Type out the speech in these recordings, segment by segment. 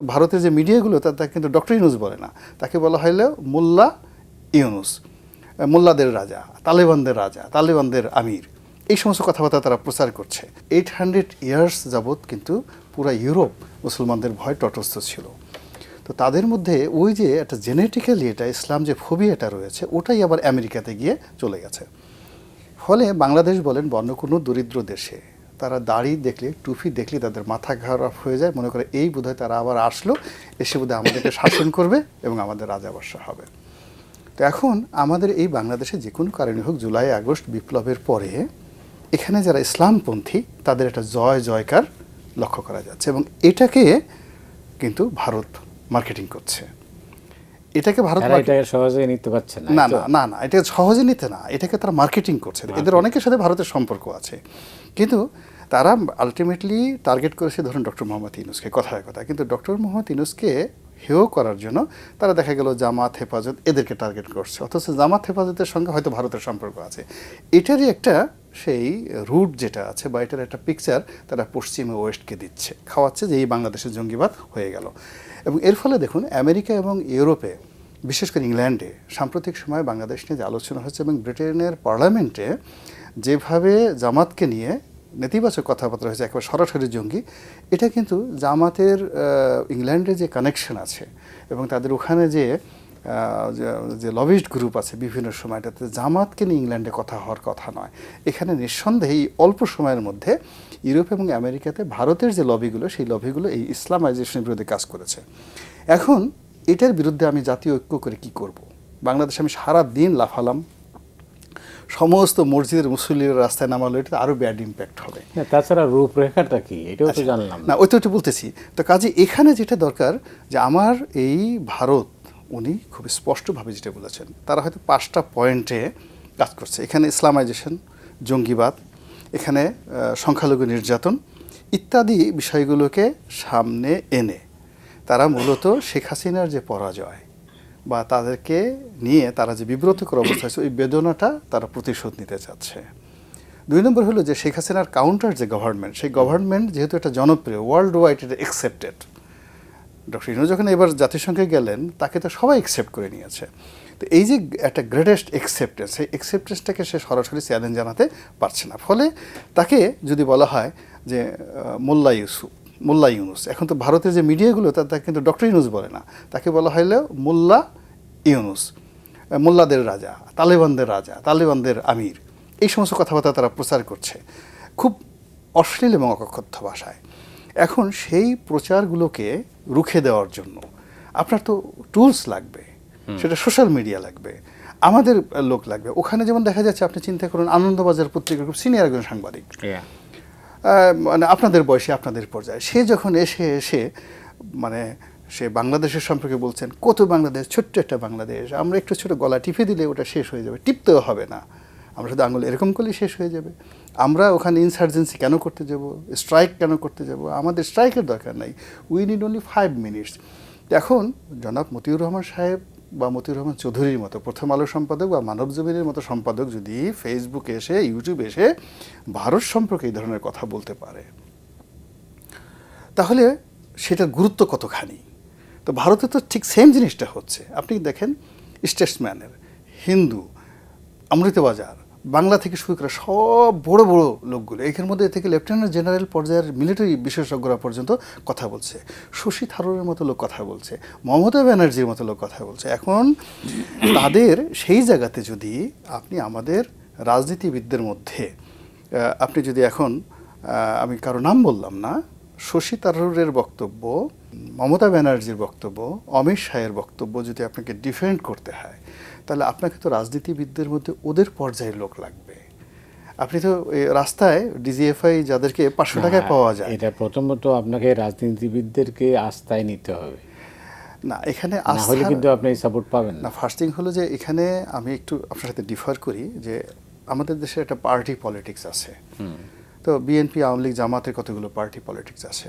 ভারতের যে মিডিয়াগুলো তাকে কিন্তু ডক্টর ইউনূস বলে না, তাকে বলা হইল মোল্লা ইউনূস, মোল্লাদের রাজা, তালেবানদের রাজা, তালেবানদের আমির, এই সমস্ত কথাবার্তা তারা প্রচার করছে। 800 ইয়ার্স যাবৎ কিন্তু পুরা ইউরোপ মুসলমানদের ভয় তটস্থ ছিল। তো তাদের মধ্যে ওই যে একটা জেনেটিক্যালি এটা ইসলাম যে ফোবিয়াটা রয়েছে ওটাই আবার আমেরিকাতে গিয়ে চলে গেছে। ফলে বাংলাদেশ বলেন বা অন্য কোনো দরিদ্র দেশে তারা দাড়ি দেখলে, টুপি দেখলে তাদের মাথা খারাপ হয়ে যায়, মনে করে এই বোধহয় তারা আবার আসলো, এসে বোধহয় আমাদেরকে শাসন করবে এবং আমাদের রাজাবাদশাহ হবে। তো এখন আমাদের এই বাংলাদেশে যে কোনো কারণে হোক জুলাই আগস্ট বিপ্লবের পরে এখানে যারা ইসলামপন্থী তাদের একটা জয় জয়কার লক্ষ্য করা যাচ্ছে এবং এটাকে কিন্তু ভারত মার্কেটিং করছে। এটাকে ভারত সহজে নিতে পারছে না, না না না না, এটাকে সহজে নিতে না, এটাকে তারা মার্কেটিং করছে। এদের অনেকের সাথে ভারতের সম্পর্ক আছে, কিন্তু তারা আলটিমেটলি টার্গেট করেছে ধরুন ডক্টর মোহাম্মদ ইউনূসকে, কথায় কথা। কিন্তু ডক্টর মোহাম্মদ ইউনূসকে হেয় করার জন্য তারা দেখা গেল জামাত হেফাজত এদেরকে টার্গেট করছে, অথচ জামাত হেফাজতের সঙ্গে হয়তো ভারতের সম্পর্ক আছে। এটারই একটা সেই রুট যেটা আছে বা এটার একটা পিকচার তারা পশ্চিমে ওয়েস্টকে দিচ্ছে, খাওয়াচ্ছে যে এই বাংলাদেশের জঙ্গিবাদ হয়ে গেল। এবং এর ফলে দেখুন আমেরিকা এবং ইউরোপে, বিশেষ করে ইংল্যান্ডে সাম্প্রতিক সময়ে বাংলাদেশ নিয়ে যে আলোচনা হচ্ছে এবং ব্রিটেনের পার্লামেন্টে যেভাবে জামাতকে নিয়ে নেতিবাচক কথাবার্তা হয়েছে, একেবারে সরাসরি জঙ্গি, এটা কিন্তু জামাতের ইংল্যান্ডে যে কানেকশন আছে এবং তাদের ওখানে যে লবিস্ট গ্রুপ আছে বিভিন্ন সময়টাতে, জামাতকে নিয়ে ইংল্যান্ডে কথা হওয়ার কথা নয়। এখানে নিঃসন্দেহে এই অল্প সময়ের মধ্যে ইউরোপ এবং আমেরিকাতে ভারতের যে লবিগুলো, সেই লবিগুলো এই ইসলামাইজেশনের বিরুদ্ধে কাজ করেছে। এখন এটার বিরুদ্ধে আমি জাতীয় ঐক্য করে কি করব? বাংলাদেশে আমি সারা দিন লাফালাম, সমস্ত মসজিদের মুসল্লিরা রাস্তায় নামালো, এটা আরও ব্যাড ইম্প্যাক্ট হবে। তাছাড়া রূপরেখাটা কি এটাও তো জানলাম না, ওই তো একটু বলতেছি। তো কাজে এখানে যেটা দরকার যে আমার এই ভারত, উনি খুব স্পষ্টভাবে যেটা বলেছেন, তারা হয়তো 5টা পয়েন্টে কাজ করছে। এখানে ইসলামাইজেশন, জঙ্গিবাদ, এখানে সংখ্যালঘু নির্যাতন ইত্যাদি বিষয়গুলোকে সামনে এনে তারা মূলত শেখ হাসিনার যে পরাজয় বা তাদেরকে নিয়ে তারা যে বিব্রতকর অবস্থা আছে ওই বেদনাটা তারা প্রতিশোধ নিতে চাচ্ছে। 2 নম্বর হলো যে শেখ হাসিনার কাউন্টার যে গভর্নমেন্ট, সেই গভর্নমেন্ট যেহেতু এটা জনপ্রিয়, ওয়ার্ল্ড ওয়াইড এটা অ্যাকসেপ্টেড। ডক্টর ইউনূস যখন এবার জাতিসংঘে গেলেন তাকে তো সবাই অ্যাকসেপ্ট করে নিয়েছে। তো এই যে একটা গ্রেটেস্ট অ্যাকসেপ্টেন্স, সেই অ্যাকসেপ্টেন্সটাকে সে সরাসরি চ্যালেঞ্জ জানাতে পারছে না। ফলে তাকে যদি বলা হয় যে মোল্লা ইউনূস, এখন তো ভারতের যে মিডিয়াগুলো তাকে কিন্তু ডক্টর ইউনূস বলে না, তাকে বলা হইল মোল্লা ইউনূস, মোল্লাদের রাজা, তালেবানদের রাজা, তালেবানদের আমির, এই সমস্ত কথাবার্তা তারা প্রচার করছে খুব অশ্লীল এবং অকথ্য ভাষায়। এখন সেই প্রচারগুলোকে রুখে দেওয়ার জন্য আপনার তো টুলস লাগবে, সেটা সোশ্যাল মিডিয়া লাগবে, আমাদের লোক লাগবে। ওখানে যেমন দেখা যাচ্ছে, আপনি চিন্তা করুন আনন্দবাজার পত্রিকার খুব সিনিয়র একজন সাংবাদিক, মানে আপনাদের বয়সে আপনাদের পর্যায়ে, সে যখন এসে মানে সে বাংলাদেশের সম্পর্কে বলছেন, কত বাংলাদেশ, ছোট্ট একটা বাংলাদেশ, আমরা একটু ছোটো গলা টিপে দিলে ওটা শেষ হয়ে যাবে, টিপতেও হবে না, আমরা শুধু আঙুল এরকম করলেই শেষ হয়ে যাবে, আমরা ওখানে ইনসার্জেন্সি কেন করতে যাব, স্ট্রাইক কেন করতে যাব, আমাদের স্ট্রাইকের দরকার নাই, উই নিড অনলি 5 মিনিটস। এখন জনাব মতিউর রহমান সাহেব বা মতিউর রহমান চৌধুরীর মতো প্রথম আলো সম্পাদক বা মানবজমিনের মতো সম্পাদক যদি ফেসবুকে এসে, ইউটিউবে এসে ভারত সম্পর্কে এই ধরনের কথা বলতে পারে, তাহলে সেটার গুরুত্ব কতখানি। তো ভারতে তো ঠিক সেম জিনিসটা হচ্ছে। আপনি দেখেন স্টেটসম্যানের, হিন্দু, অমৃতবাজার, বাংলা থেকে শুরু করে সব বড় বড় লোকগুলো, এখানের মধ্যে থেকে লেফটেন্যান্ট জেনারেল পর্যায়ের মিলিটারি বিশেষজ্ঞরা পর্যন্ত কথা বলছে, শশী থারুরের মতো লোক কথা বলছে, মমতা ব্যানার্জির মতো লোক কথা বলছে। এখন তাদের সেই জায়গাতে যদি আপনি আমাদের রাজনীতিবিদদের মধ্যে আপনি যদি এখন, আমি কারো নাম বললাম না, শশী থারুরের বক্তব্য, মমতা ব্যানার্জির বক্তব্য, অমিত শাহের বক্তব্য যদি আপনাকে ডিফেন্ড করতে হয়, তাহলে আপনাকে তো রাজনীতিবিদদের মধ্যে ওদের পর্যায়ের লোক লাগবে। আপনি তো রাস্তায় ডিজিএফআই যাদেরকে 500 টাকায় পাওয়া যায়, এটা প্রথমত আপনাকে রাজনীতিবিদদেরকে আস্থায় নিতে হবে না, এখানে না হলে কিন্তু আপনি সাপোর্ট পাবেন না। ফার্স্ট থিং হলো যে এখানে আমি একটু আপনার সাথে ডিফার করি যে আমাদের দেশে একটা পার্টি পলিটিক্স আছে। তো বিএনপি, আওয়ামী লীগ, জামাতের কতগুলো পার্টি পলিটিক্স আছে,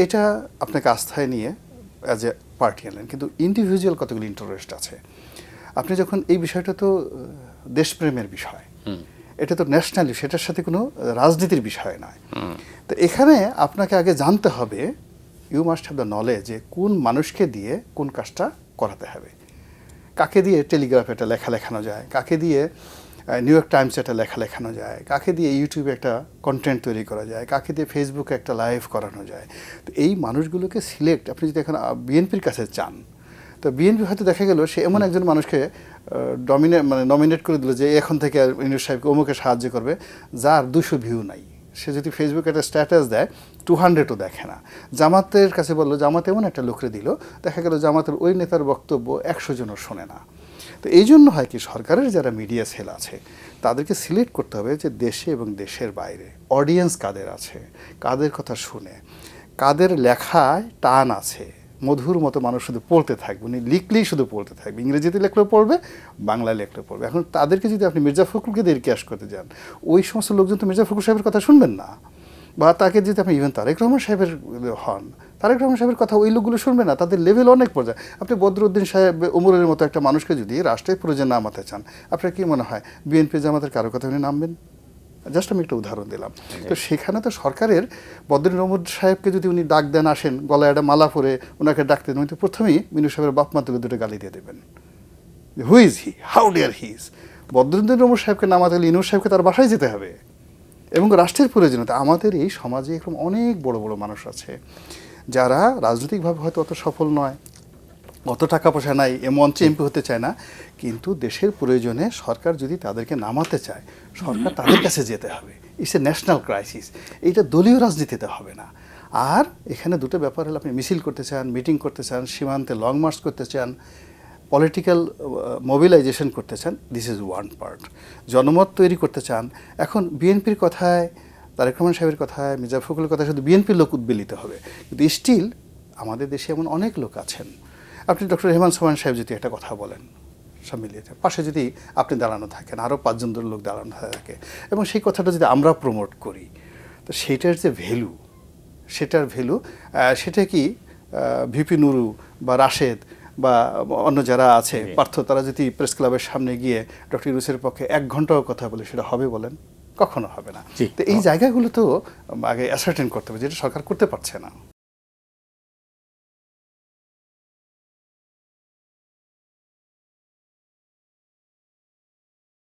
এটা আপনাকে আস্থায় নিয়ে অ্যাজ এ পার্টি আনলেন, কিন্তু ইন্ডিভিজুয়াল কতগুলো ইন্টারেস্ট আছে। আপনি যখন এই বিষয়টা তো দেশপ্রেমের বিষয়, এটা তো ন্যাশনালি, সেটার সাথে কোনো রাজনীতির বিষয় নয়। তো এখানে আপনাকে আগে জানতে হবে you must have the knowledge যে কোন মানুষকে দিয়ে কোন কাজটা করাতে হবে। কাকে দিয়ে টেলিগ্রাফে একটা লেখা লেখানো যায়, কাকে দিয়ে নিউ ইয়র্ক টাইমসে একটা লেখা লেখানো যায়, কাকে দিয়ে ইউটিউবে একটা কন্টেন্ট তৈরি করা যায়, কাকে দিয়ে ফেসবুকে একটা লাইভ করানো যায়। তো এই মানুষগুলোকে সিলেক্ট আপনি যদি এখন বিএনপির কাছে চান, তো বিএনপি হয়তো দেখা গেল সে এমন একজন মানুষকে নমিনেট করে দিল যে এখন থেকে ইউনূস সাহেবকে অমুকে সাহায্য করবে, যার 200 ভিউ নাই। সে যদি ফেসবুকে একটা স্ট্যাটাস দেয় 200ও দেখে না। জামাতের কাছে বললো, জামাত এমন একটা লোকরে দিল, দেখা গেল জামাতের ওই নেতার বক্তব্য 100 জনও শোনে না। তো এই জন্য হয় কি, সরকারের যারা মিডিয়া সেল আছে তাদেরকে সিলেক্ট করতে হবে যে দেশে এবং দেশের বাইরে অডিয়েন্স কাদের আছে, কাদের কথা শুনে, কাদের লেখায় টান আছে, মধুর মতো মানুষ শুধু পড়তে থাকবে, উনি লিখলেই শুধু পড়তে থাকবে, ইংরেজিতে লেখলেও পড়বে, বাংলায় লেখলেও পড়বে। এখন তাদেরকে যদি আপনি মির্জা ফখরুলকে দিয়ে ক্যাশ করতে যান, ওই সমস্ত লোকজন তো মির্জা ফখরুল সাহেবের কথা শুনবেন না। বা তাকে যদি আপনি ইভেন তারেক রহমান সাহেবের হন, তারেক রহমান সাহেবের কথা ওই লোকগুলো শুনবে না, তাদের লেভেল অনেক পর্যায়ে। আপনি বদরুদ্দিন সাহেব ওমরের মতো একটা মানুষকে যদি রাষ্ট্রের প্রয়োজন নামাতে চান, আপনার কি মনে হয় বিএনপি জামাতের কারো কথা উনি নামবেন? জাস্ট আমি একটা উদাহরণ দিলাম। তো সেখানে তো সরকারের বদরুদ্দিন ওমর সাহেবকে যদি উনি ডাক দেন, আসেন, গলায় একটা মালা পরে ওনাকে ডাকতেন, উনি তো প্রথমেই মিনু সাহেবের বাপ মা তুলে দুটো গালি দিয়ে দেবেন, who is he, how dare he is. Badruddin Omar সাহেবকে নামাতে হলে ইনূর সাহেবকে তার বাসায় যেতে হবে। এবং রাষ্ট্রের প্রয়োজনীয়তা, আমাদের এই সমাজে এরকম অনেক বড় বড় মানুষ আছে যারা রাজনৈতিকভাবে হয়তো অত সফল নয়, অত টাকা পয়সা নাই, এ মঞ্চে এমপি হতে চায় না, কিন্তু দেশের প্রয়োজনে সরকার যদি তাদেরকে নামাতে চায়, সরকার তাদের কাছে যেতে হবে। It's a national crisis. এইটা দলীয় রাজনীতিতে হবে না। আর এখানে দুটো ব্যাপার হলো, আপনি মিছিল করতে চান, মিটিং করতে চান, সীমান্তে লং মার্চ করতে চান, পলিটিক্যাল মোবিলাইজেশন করতে চান, দিস ইজ ওয়ান পার্ট। জনমত তৈরি করতে চান, এখন বিএনপির কথায়, তারেক রহমান সাহেবের কথায়, মির্জা ফখরুলের কথায় শুধু বিএনপির লোক উদ্বেলিত হবে, কিন্তু স্টিল আমাদের দেশে এমন অনেক লোক আছেন। আপনি ডক্টর রেহমান সোহান সাহেব যদি একটা কথা বলেন, সব মিলিয়ে পাশে যদি আপনি দাঁড়ানো থাকেন, আরও 5 জন লোক দাঁড়ানো থাকে, এবং সেই কথাটা যদি আমরা প্রমোট করি, তো সেটার যে ভ্যালু, সেটা কি ভিপি নুরু বা রাশেদ বা অন্য যারা আছে পার্থ, তারা যদি প্রেস ক্লাবের সামনে গিয়ে ডক্টর ইউনূসের পক্ষে 1 ঘন্টাও কথা বলে, সেটা হবে বলেন? কখনো হবে না। তো এই জায়গাগুলো তো আগে অ্যাসার্টেন করতে হবে, যেটা সরকার করতে পারছে না।